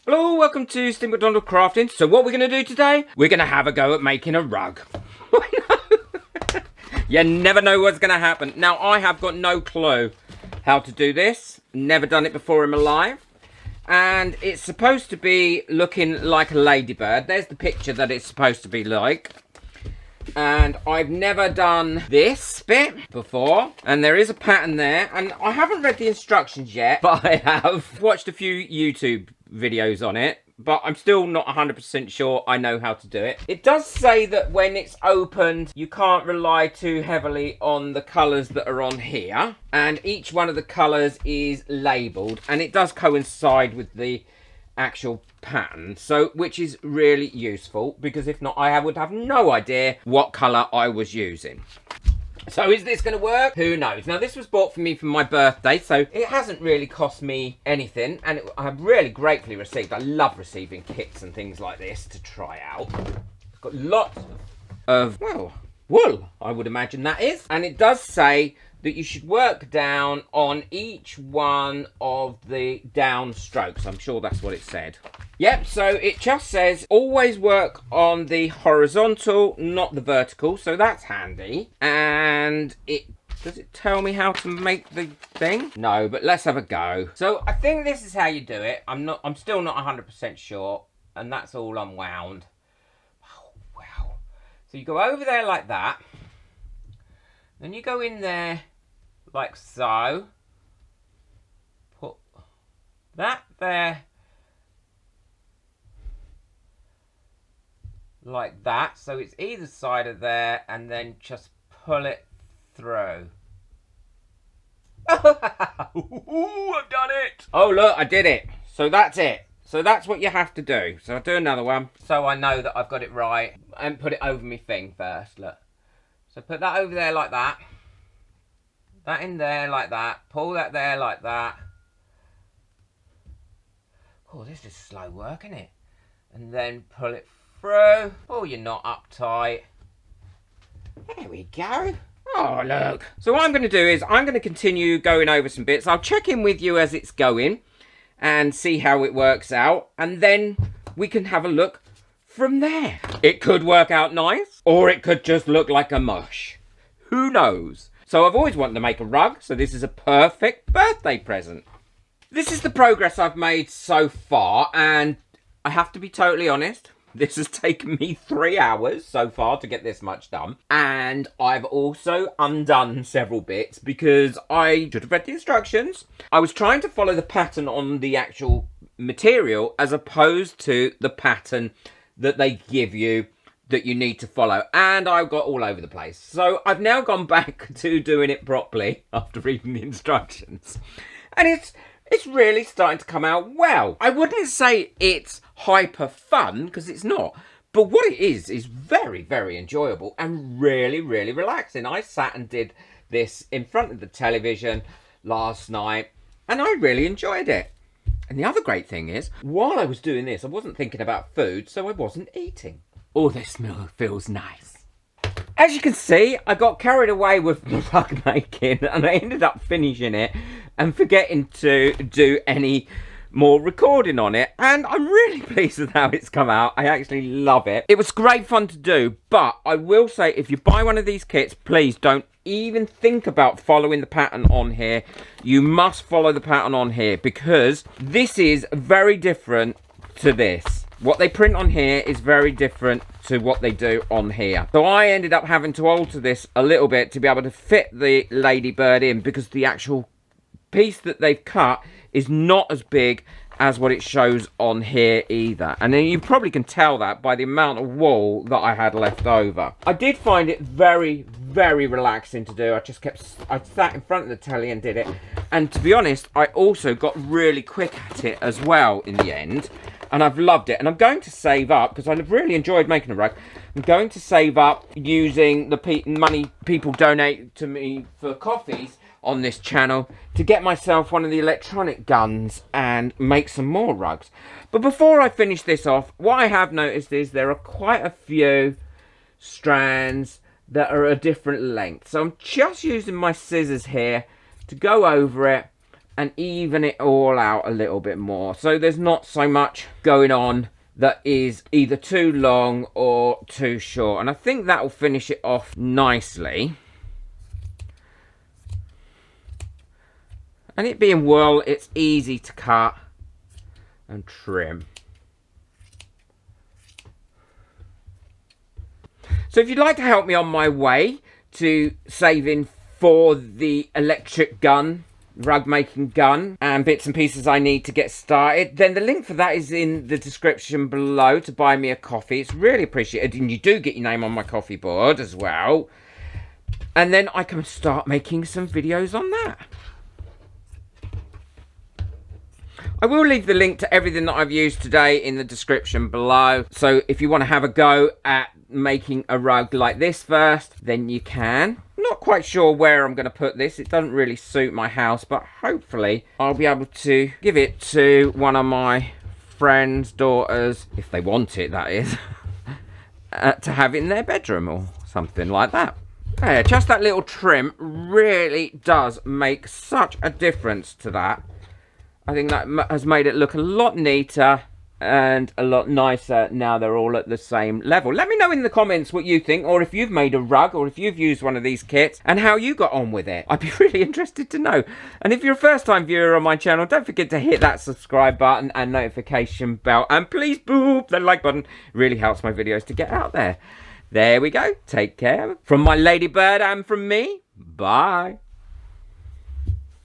Hello, welcome to Steve McDonald Crafting. So what we're going to do today, we're going to have a go at making a rug. You never know what's going to happen. Now, I have got no clue how to do this. Never done it before in my life. And it's supposed to be looking like a ladybird. There's the picture that it's supposed to be like. And I've never done this bit before, and there is a pattern there, and I haven't read the instructions yet, but I have watched a few YouTube videos on it, but I'm still not 100% sure I know how to do it. It does say that when it's opened, you can't rely too heavily on the colours that are on here, and each one of the colours is labelled, and it does coincide with the actual pattern, so which is really useful, because if not I would have no idea what colour I was using. So is this going to work? Who knows? Now, this was bought for me for my birthday, so it hasn't really cost me anything, and I have really gratefully received. I love receiving kits and things like this to try out. It's got lots of, well, wool, I would imagine that is, and it does say that you should work down on each one of the down strokes. I'm sure that's what it said. Yep, so it just says always work on the horizontal, not the vertical, so that's handy. And does it tell me how to make the thing? No, but let's have a go. So I think this is how you do it. I'm still not 100% sure, and that's all unwound. Oh, wow. So you go over there like that. Then you go in there like so. Put that there like that, so it's either side of there, and then just pull it through. Oh, I've done it! Oh look, I did it. So that's it. So that's what you have to do. So I'll do another one, so I know that I've got it right, and put it over my thing first. Look. So put that over there like that. That in there like that. Pull that there like that. Oh, this is slow work, isn't it? And then pull it through. Pull your knot up tight. There we go. Oh, look. So what I'm going to do is I'm going to continue going over some bits. I'll check in with you as it's going and see how it works out. And then we can have a look from there. It could work out nice, or it could just look like a mush. Who knows? So I've always wanted to make a rug, so this is a perfect birthday present. This is the progress I've made so far, and I have to be totally honest, this has taken me 3 hours so far to get this much done. And I've also undone several bits because I should have read the instructions. I was trying to follow the pattern on the actual material as opposed to the pattern that they give you that you need to follow, and I got all over the place. So I've now gone back to doing it properly after reading the instructions, and it's really starting to come out well. I wouldn't say it's hyper fun, because it's not, but what it is very, very enjoyable and really, really relaxing. I sat and did this in front of the television last night, and I really enjoyed it. And the other great thing is, while I was doing this, I wasn't thinking about food, so I wasn't eating. Oh, this smell feels nice. As you can see, I got carried away with the rug making, and I ended up finishing it and forgetting to do any more recording on it. And I'm really pleased with how it's come out. I actually love it. It was great fun to do, but I will say, if you buy one of these kits, please don't even think about following the pattern on here. You must follow the pattern on here, because this is very different to this. What they print on here is very different to what they do on here. So I ended up having to alter this a little bit to be able to fit the ladybird in, because the actual piece that they've cut is not as big as what it shows on here either. And then you probably can tell that by the amount of wool that I had left over. I did find it very, very relaxing to do. I sat in front of the telly and did it. And to be honest, I also got really quick at it as well in the end. And I've loved it. And I'm going to save up, because I've really enjoyed making a rug. I'm going to save up using the money people donate to me for coffees on this channel to get myself one of the electronic guns and make some more rugs. But before I finish this off, what I have noticed is there are quite a few strands that are a different length. So I'm just using my scissors here to go over it, and even it all out a little bit more. So there's not so much going on that is either too long or too short. And I think that will finish it off nicely. And it being wool, it's easy to cut and trim. So if you'd like to help me on my way to saving for the electric gun, rug making gun, and bits and pieces I need to get started, then the link for that is in the description below to buy me a coffee. It's really appreciated, and you do get your name on my coffee board as well. And then I can start making some videos on that. I will leave the link to everything that I've used today in the description below. So if you want to have a go at making a rug like this first, then you can. Not quite sure where I'm going to put this. It doesn't really suit my house, but hopefully I'll be able to give it to one of my friends' daughters, if they want it, that is, to have in their bedroom or something like that. Yeah, just that little trim really does make such a difference to that. I think that has made it look a lot neater and a lot nicer now they're all at the same level. Let me know in the comments what you think, or if you've made a rug, or if you've used one of these kits, and how you got on with it. I'd be really interested to know. And if you're a first-time viewer on my channel, don't forget to hit that subscribe button and notification bell. And please boop the like button. It really helps my videos to get out there. There we go. Take care. From my ladybird and from me, bye.